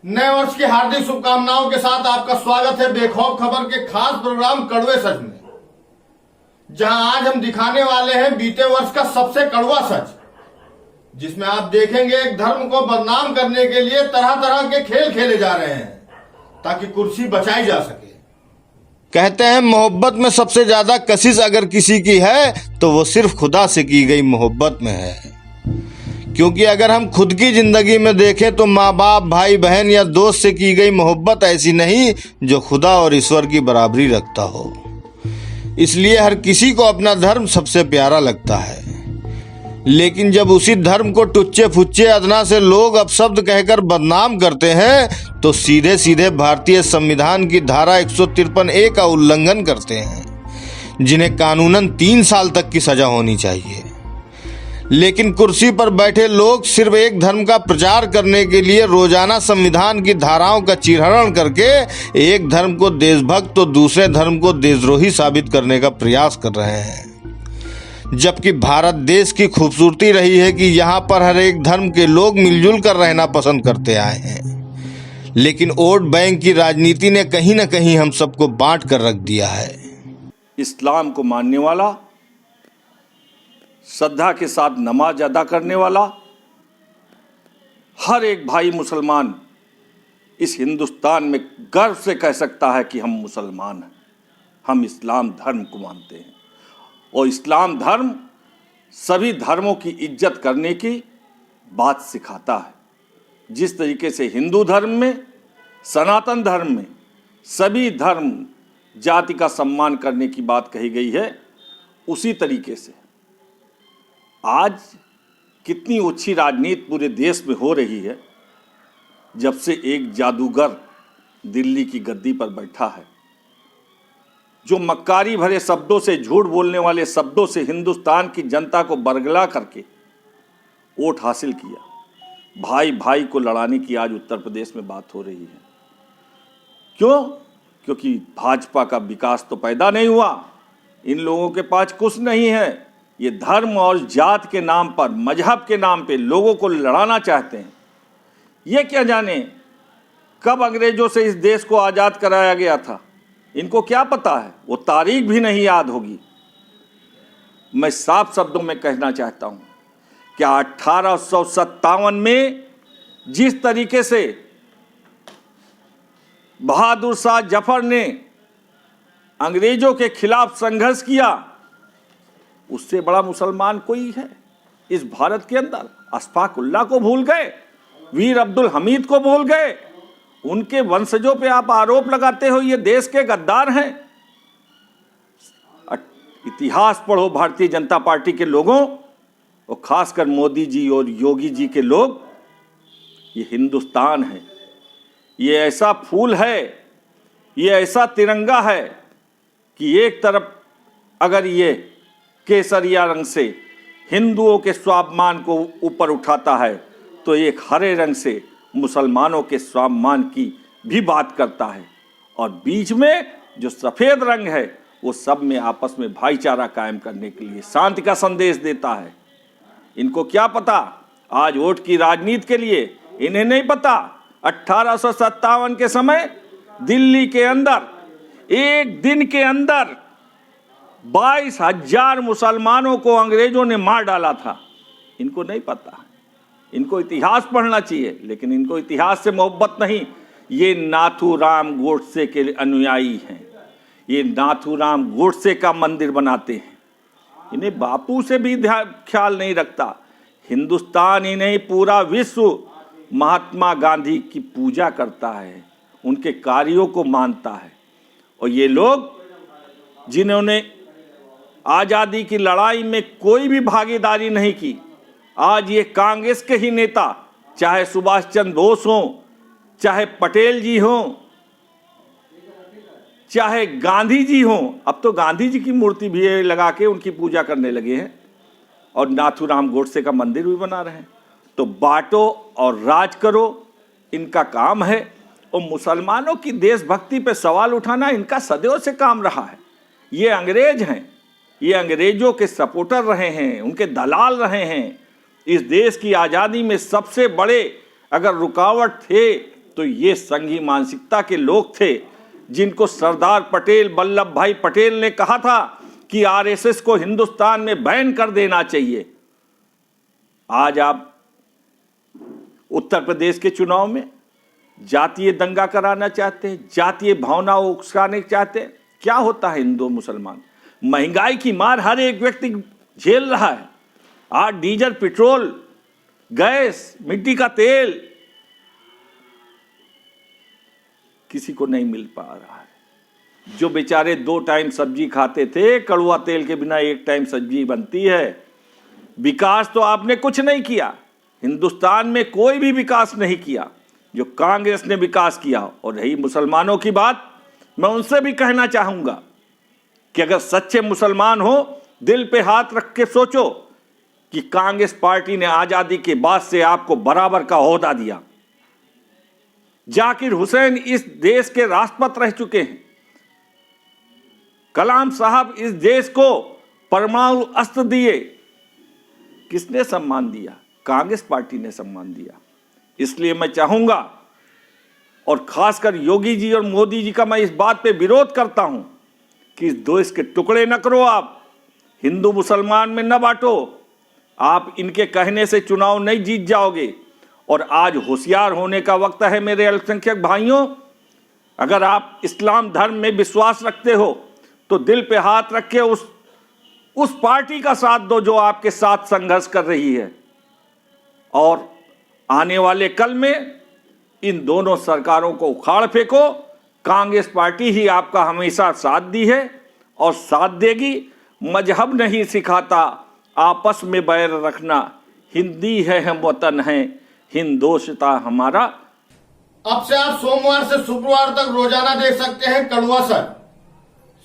नए वर्ष की हार्दिक शुभकामनाओं के साथ आपका स्वागत है बेखौफ खबर के खास प्रोग्राम कड़वे सच में, जहां आज हम दिखाने वाले हैं बीते वर्ष का सबसे कड़वा सच, जिसमें आप देखेंगे एक धर्म को बदनाम करने के लिए तरह तरह के खेल खेले जा रहे हैं ताकि कुर्सी बचाई जा सके। कहते हैं मोहब्बत में सबसे ज्यादा कशिश अगर किसी की है तो वो सिर्फ खुदा से की गई मोहब्बत में है, क्योंकि अगर हम खुद की जिंदगी में देखें तो माँ बाप, भाई बहन या दोस्त से की गई मोहब्बत ऐसी नहीं जो खुदा और ईश्वर की बराबरी रखता हो। इसलिए हर किसी को अपना धर्म सबसे प्यारा लगता है, लेकिन जब उसी धर्म को टुच्चे फुच्चे अदना से लोग अपशब्द कहकर बदनाम करते हैं तो सीधे सीधे भारतीय संविधान की धारा 153A का उल्लंघन करते हैं, जिन्हें कानूनन 3 साल तक की सजा होनी चाहिए। लेकिन कुर्सी पर बैठे लोग सिर्फ एक धर्म का प्रचार करने के लिए रोजाना संविधान की धाराओं का चीरहरण करके एक धर्म को देशभक्त तो दूसरे धर्म को देशद्रोही साबित करने का प्रयास कर रहे हैं। जबकि भारत देश की खूबसूरती रही है कि यहाँ पर हर एक धर्म के लोग मिलजुल कर रहना पसंद करते आए हैं, लेकिन वोट बैंक की राजनीति ने कहीं न कहीं हम सबको बांट कर रख दिया है। इस्लाम को मानने वाला, श्रद्धा के साथ नमाज अदा करने वाला हर एक भाई मुसलमान इस हिंदुस्तान में गर्व से कह सकता है कि हम मुसलमान हैं, हम इस्लाम धर्म को मानते हैं। और इस्लाम धर्म सभी धर्मों की इज्जत करने की बात सिखाता है। जिस तरीके से हिंदू धर्म में, सनातन धर्म में सभी धर्म जाति का सम्मान करने की बात कही गई है, उसी तरीके से आज कितनी अच्छी राजनीति पूरे देश में हो रही है जब से एक जादूगर दिल्ली की गद्दी पर बैठा है, जो मक्कारी भरे शब्दों से, झूठ बोलने वाले शब्दों से हिंदुस्तान की जनता को बरगला करके वोट हासिल किया। भाई भाई को लड़ाने की आज उत्तर प्रदेश में बात हो रही है। क्यों? क्योंकि भाजपा का विकास तो पैदा नहीं हुआ, इन लोगों के पास कुछ नहीं है। ये धर्म और जात के नाम पर, मजहब के नाम पे लोगों को लड़ाना चाहते हैं। ये क्या जाने कब अंग्रेजों से इस देश को आज़ाद कराया गया था, इनको क्या पता है? वो तारीख भी नहीं याद होगी। मैं साफ शब्दों में कहना चाहता हूँ, क्या 1857 में जिस तरीके से बहादुर शाह जफर ने अंग्रेजों के खिलाफ संघर्ष किया, उससे बड़ा मुसलमान कोई है इस भारत के अंदर? अशफाक उल्लाह को भूल गए, वीर अब्दुल हमीद को भूल गए, उनके वंशजों पे आप आरोप लगाते हो ये देश के गद्दार हैं। इतिहास पढ़ो भारतीय जनता पार्टी के लोगों, और खासकर मोदी जी और योगी जी के लोग। ये हिंदुस्तान है, ये ऐसा फूल है, ये ऐसा तिरंगा है कि एक तरफ अगर ये केसरिया रंग से हिंदुओं के स्वाभिमान को ऊपर उठाता है तो एक हरे रंग से मुसलमानों के स्वाभिमान की भी बात करता है, और बीच में जो सफ़ेद रंग है वो सब में आपस में भाईचारा कायम करने के लिए शांति का संदेश देता है। इनको क्या पता आज वोट की राजनीति के लिए? इन्हें नहीं पता 1857 के समय दिल्ली के अंदर एक दिन के अंदर 22,000 मुसलमानों को अंग्रेजों ने मार डाला था। इनको नहीं पता। इनको इतिहास पढ़ना चाहिए, लेकिन इनको इतिहास से मोहब्बत नहीं। ये नाथूराम गोडसे के अनुयायी हैं, ये नाथूराम गोडसे का मंदिर बनाते हैं। इन्हें बापू से भी ख्याल नहीं रखता। हिंदुस्तान ही नहीं, पूरा विश्व महात्मा गांधी की पूजा करता है, उनके कार्यों को मानता है। और ये लोग जिन्होंने आज़ादी की लड़ाई में कोई भी भागीदारी नहीं की, आज ये कांग्रेस के ही नेता, चाहे सुभाष चंद्र बोस हों, चाहे पटेल जी हों, चाहे गांधी जी हों, अब तो गांधी जी की मूर्ति भी लगा के उनकी पूजा करने लगे हैं, और नाथूराम गोडसे का मंदिर भी बना रहे हैं। तो बांटो और राज करो, इनका काम है। और मुसलमानों की देशभक्ति पे सवाल उठाना इनका सदैव से काम रहा है। ये अंग्रेज हैं, ये अंग्रेजों के सपोर्टर रहे हैं, उनके दलाल रहे हैं। इस देश की आज़ादी में सबसे बड़े अगर रुकावट थे तो ये संघी मानसिकता के लोग थे जिनको सरदार पटेल, वल्लभ भाई पटेल ने कहा था कि आरएसएस को हिंदुस्तान में बैन कर देना चाहिए। आज आप उत्तर प्रदेश के चुनाव में जातीय दंगा कराना चाहते हैं, जातीय भावना उकसाने चाहते हैं। क्या होता है हिंदू मुसलमान? महंगाई की मार हर एक व्यक्ति झेल रहा है। आज डीजल, पेट्रोल, गैस, मिट्टी का तेल किसी को नहीं मिल पा रहा है। जो बेचारे 2 टाइम सब्जी खाते थे, कड़वा तेल के बिना 1 टाइम सब्जी बनती है। विकास तो आपने कुछ नहीं किया, हिंदुस्तान में कोई भी विकास नहीं किया। जो कांग्रेस ने विकास किया, और रही मुसलमानों की बात, मैं उनसे भी कहना चाहूंगा कि अगर सच्चे मुसलमान हो, दिल पे हाथ रख के सोचो कि कांग्रेस पार्टी ने आजादी के बाद से आपको बराबर का ओहदा दिया। जाकिर हुसैन इस देश के राष्ट्रपति रह चुके हैं। कलाम साहब इस देश को परमाणु अस्त्र दिए। किसने सम्मान दिया? कांग्रेस पार्टी ने सम्मान दिया। इसलिए मैं चाहूंगा, और खासकर योगी जी और मोदी जी का मैं इस बात पे विरोध करता हूं कि इस देश के टुकड़े न करो, आप हिंदू मुसलमान में न बांटो। आप इनके कहने से चुनाव नहीं जीत जाओगे। और आज होशियार होने का वक्त है मेरे अल्पसंख्यक भाइयों। अगर आप इस्लाम धर्म में विश्वास रखते हो तो दिल पे हाथ रख के उस पार्टी का साथ दो जो आपके साथ संघर्ष कर रही है। और आने वाले कल में इन दोनों सरकारों को उखाड़ फेंको। कांग्रेस पार्टी ही आपका हमेशा साथ दी है और साथ देगी। मजहब नहीं सिखाता आपस में बैर रखना, हिंदी है हम वतन है, हिंदोस्ता हमारा। अब से आप सोमवार से शुक्रवार तक रोजाना देख सकते हैं कड़वा सच,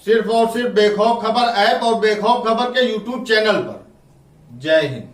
सिर्फ और सिर्फ बेखौफ खबर ऐप और बेखौफ खबर के यूट्यूब चैनल पर। जय हिंद।